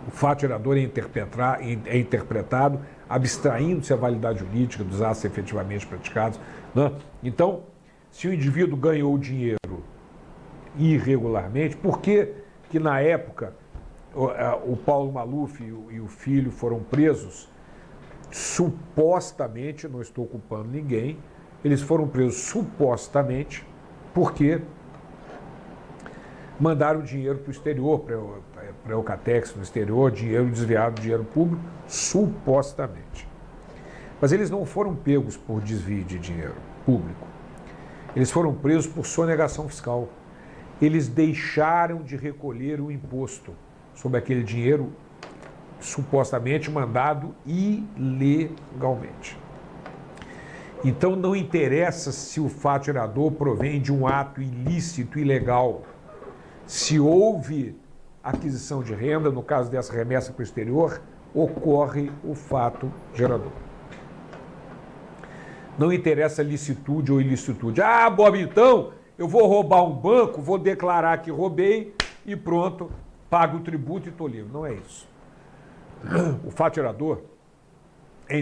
O fato gerador é interpretado abstraindo-se a validade jurídica dos atos efetivamente praticados. Né? Então, se o indivíduo ganhou dinheiro irregularmente, por que na época o Paulo Maluf e o filho foram presos? Supostamente, não estou culpando ninguém, eles foram presos supostamente porque mandaram dinheiro para o exterior, para a Eucatex no exterior, dinheiro desviado, dinheiro público, supostamente. Mas eles não foram pegos por desvio de dinheiro público. Eles foram presos por sonegação fiscal. Eles deixaram de recolher o imposto sobre aquele dinheiro supostamente mandado ilegalmente. Então não interessa se o fato gerador provém de um ato ilícito, ilegal. Se houve aquisição de renda, no caso dessa remessa para o exterior, ocorre o fato gerador. Não interessa licitude ou ilicitude. Ah, Bob, então eu vou roubar um banco, vou declarar que roubei e pronto, pago o tributo e estou livre. Não é isso. O fato gerador é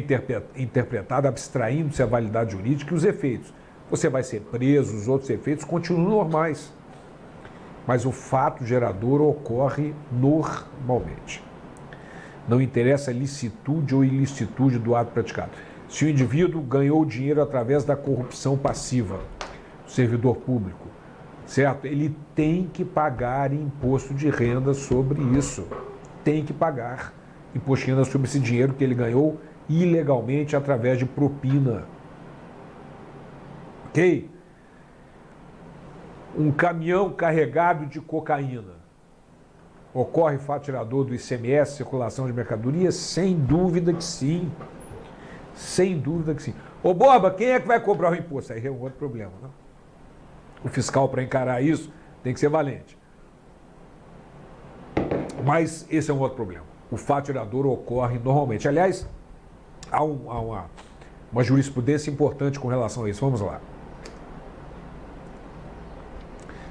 interpretado abstraindo-se a validade jurídica e os efeitos. Você vai ser preso, os outros efeitos continuam normais. Mas o fato gerador ocorre normalmente. Não interessa a licitude ou ilicitude do ato praticado. Se o indivíduo ganhou dinheiro através da corrupção passiva, o servidor público, certo? Ele tem que pagar imposto de renda sobre isso. Tem que pagar imposto de renda sobre esse dinheiro que ele ganhou ilegalmente através de propina. Ok? Um caminhão carregado de cocaína. Ocorre fato gerador do ICMS, circulação de mercadorias? Sem dúvida que sim. Sem dúvida que sim. Ô Borba, quem é que vai cobrar o imposto? Aí é um outro problema, né? O fiscal, para encarar isso, tem que ser valente. Mas esse é um outro problema. O fato gerador ocorre normalmente. Aliás, há uma jurisprudência importante com relação a isso. Vamos lá.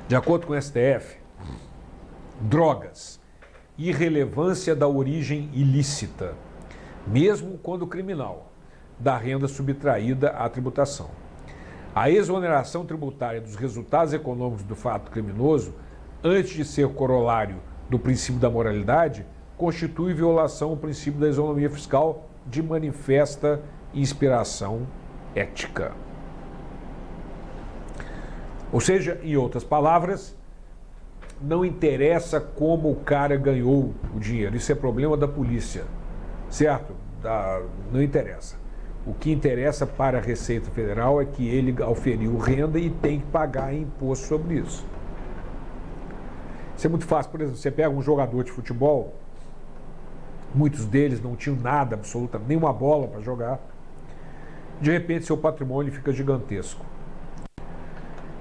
De acordo com o STF, drogas, irrelevância da origem ilícita, mesmo quando criminal, da renda subtraída à tributação. A exoneração tributária dos resultados econômicos do fato criminoso, antes de ser corolário do princípio da moralidade, constitui violação ao princípio da isonomia fiscal de manifesta inspiração ética. Ou seja, em outras palavras, não interessa como o cara ganhou o dinheiro. Isso é problema da polícia, certo? Não interessa. O que interessa para a Receita Federal é que ele auferiu renda e tem que pagar imposto sobre isso. Isso é muito fácil. Por exemplo, você pega um jogador de futebol, muitos deles não tinham nada, absolutamente, nenhuma bola para jogar. De repente, seu patrimônio fica gigantesco.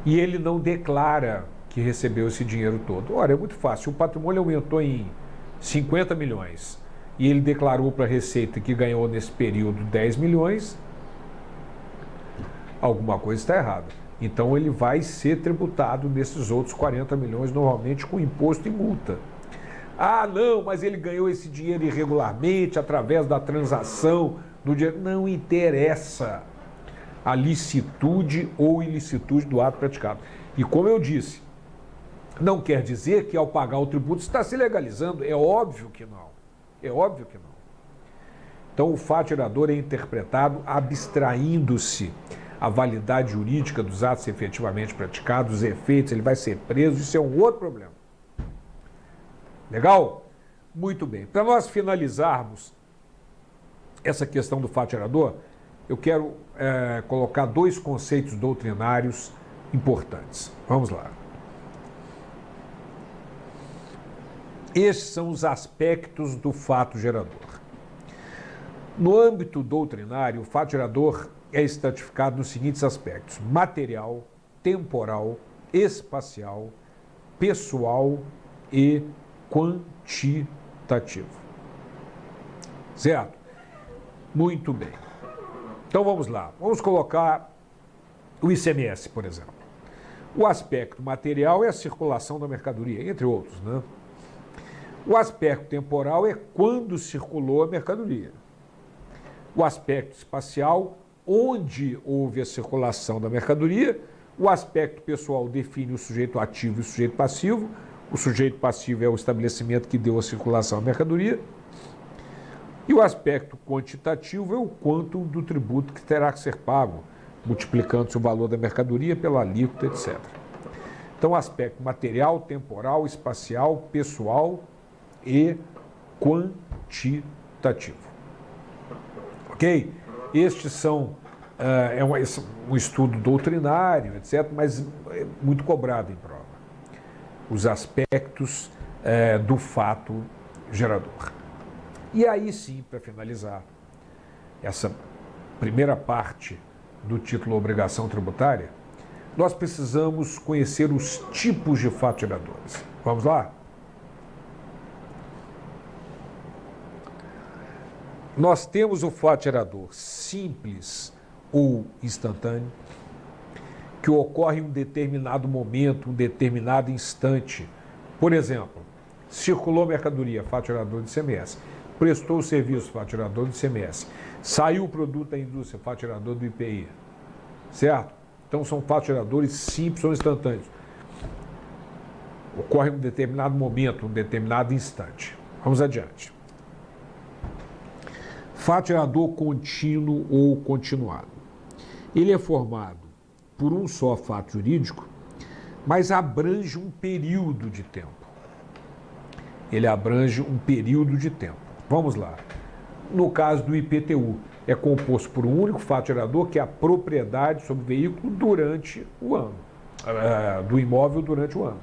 E ele não declara que recebeu esse dinheiro todo. Ora, é muito fácil. O patrimônio aumentou em 50 milhões e ele declarou para a Receita que ganhou nesse período 10 milhões, alguma coisa está errada. Então ele vai ser tributado nesses outros 40 milhões, normalmente com imposto e multa. Ah, não, mas ele ganhou esse dinheiro irregularmente, através da transação do dinheiro. Não interessa a licitude ou ilicitude do ato praticado. E como eu disse, não quer dizer que ao pagar o tributo está se legalizando. É óbvio que não. É óbvio que não. Então o fato gerador é interpretado abstraindo-se a validade jurídica dos atos efetivamente praticados, os efeitos, ele vai ser preso, isso é um outro problema. Legal? Muito bem. Para nós finalizarmos essa questão do fato gerador, eu quero colocar dois conceitos doutrinários importantes. Vamos lá. Estes são os aspectos do fato gerador. No âmbito doutrinário, o fato gerador é estratificado nos seguintes aspectos: material, temporal, espacial, pessoal e quantitativo. Certo? Muito bem. Então vamos lá. Vamos colocar o ICMS, por exemplo. O aspecto material é a circulação da mercadoria, entre outros, né? O aspecto temporal é quando circulou a mercadoria. O aspecto espacial, onde houve a circulação da mercadoria. O aspecto pessoal define o sujeito ativo e o sujeito passivo. O sujeito passivo é o estabelecimento que deu a circulação à mercadoria. E o aspecto quantitativo é o quanto do tributo que terá que ser pago, multiplicando-se o valor da mercadoria pela alíquota, etc. Então, aspecto material, temporal, espacial, pessoal e quantitativo. Ok? Estes são um estudo doutrinário, etc., mas é muito cobrado em prova. Os aspectos do fato gerador. E aí sim, para finalizar essa primeira parte do título Obrigação Tributária, nós precisamos conhecer os tipos de fatos geradores. Vamos lá? Nós temos o fato gerador simples ou instantâneo, que ocorre em um determinado momento, um determinado instante. Por exemplo, circulou mercadoria, fato gerador de ICMS. Prestou o serviço, fato gerador do ICMS. Saiu o produto da indústria, fato gerador do IPI. Certo? Então são fatos geradores simples ou instantâneos. Ocorre em um determinado momento, um determinado instante. Vamos adiante. Fato gerador contínuo ou continuado. Ele é formado por um só fato jurídico, mas abrange um período de tempo. Ele abrange um período de tempo. Vamos lá. No caso do IPTU, é composto por um único fato gerador, que é a propriedade sobre o veículo durante o ano, do imóvel durante o ano.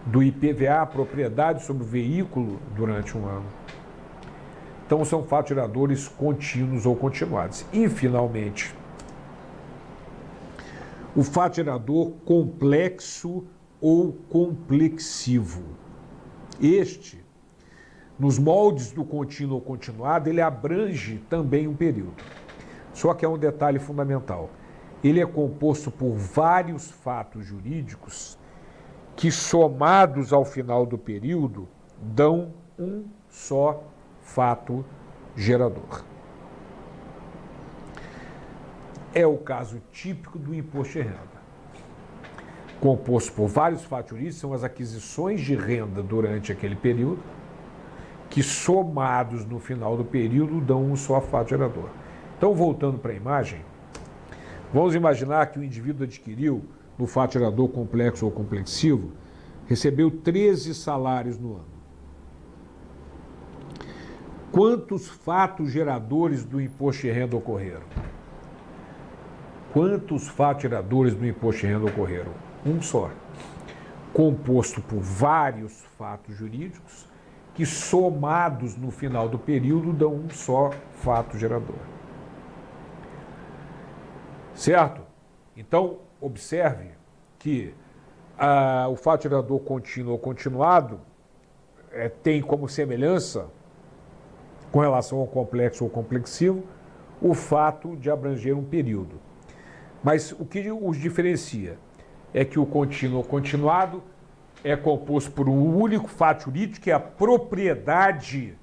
Do IPVA, a propriedade sobre o veículo durante um ano. Então, são fatos geradores contínuos ou continuados. E, finalmente, o fato gerador complexo ou complexivo. Este, nos moldes do contínuo ou continuado, ele abrange também um período. Só que é um detalhe fundamental. Ele é composto por vários fatos jurídicos que, somados ao final do período, dão um só fato gerador. É o caso típico do imposto de renda. Composto por vários fatos jurídicos, são as aquisições de renda durante aquele período, que somados no final do período dão um só fato gerador. Então, voltando para a imagem, vamos imaginar que o indivíduo adquiriu, no fato gerador complexo ou complexivo, recebeu 13 salários no ano. Quantos fatos geradores do imposto de renda ocorreram? Quantos fatos geradores do imposto de renda ocorreram? Um só. Composto por vários fatos jurídicos que, somados no final do período, dão um só fato gerador. Certo? Então, observe que o fato gerador contínuo ou continuado tem como semelhança, com relação ao complexo ou complexivo, o fato de abranger um período. Mas o que os diferencia é que o contínuo ou continuado é composto por um único fato jurídico, que é a propriedade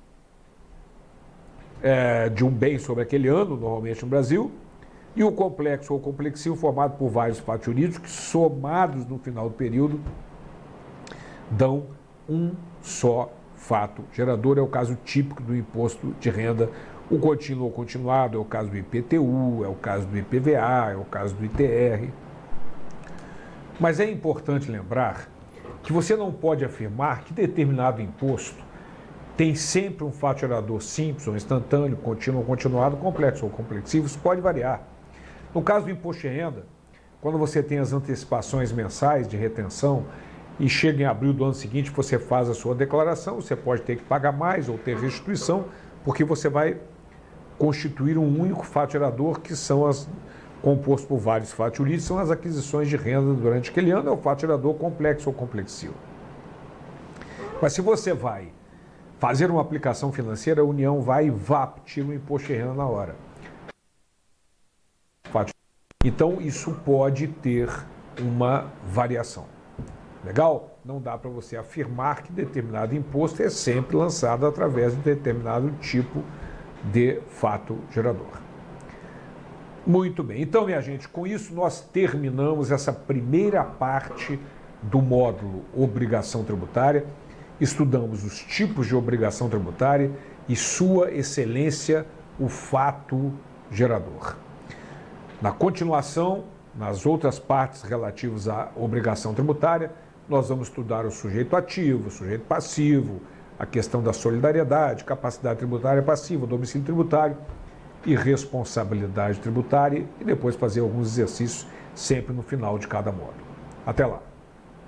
de um bem sobre aquele ano, normalmente no Brasil, e o complexo ou complexivo formado por vários fatos jurídicos que, somados no final do período, dão um só fato gerador. É o caso típico do imposto de renda. O contínuo ou continuado é o caso do IPTU, é o caso do IPVA, é o caso do ITR. Mas é importante lembrar que você não pode afirmar que determinado imposto tem sempre um fato gerador simples ou instantâneo, contínuo ou continuado, complexo ou complexivo. Isso pode variar. No caso do imposto de renda, quando você tem as antecipações mensais de retenção e chega em abril do ano seguinte, você faz a sua declaração, você pode ter que pagar mais ou ter restituição, porque você vai constituir um único fato gerador, que são composto por vários fatos jurídicos, são as aquisições de renda durante aquele ano, é o fato gerador complexo ou complexivo. Mas se você vai fazer uma aplicação financeira, a União vai e tira o imposto de renda na hora. Então, isso pode ter uma variação. Legal? Não dá para você afirmar que determinado imposto é sempre lançado através de determinado tipo de fato gerador. Muito bem. Então, minha gente, com isso nós terminamos essa primeira parte do módulo Obrigação Tributária. Estudamos os tipos de obrigação tributária e, sua excelência, o fato gerador. Na continuação, nas outras partes relativas à obrigação tributária, nós vamos estudar o sujeito ativo, o sujeito passivo, a questão da solidariedade, capacidade tributária passiva, domicílio tributário e responsabilidade tributária, e depois fazer alguns exercícios sempre no final de cada módulo. Até lá!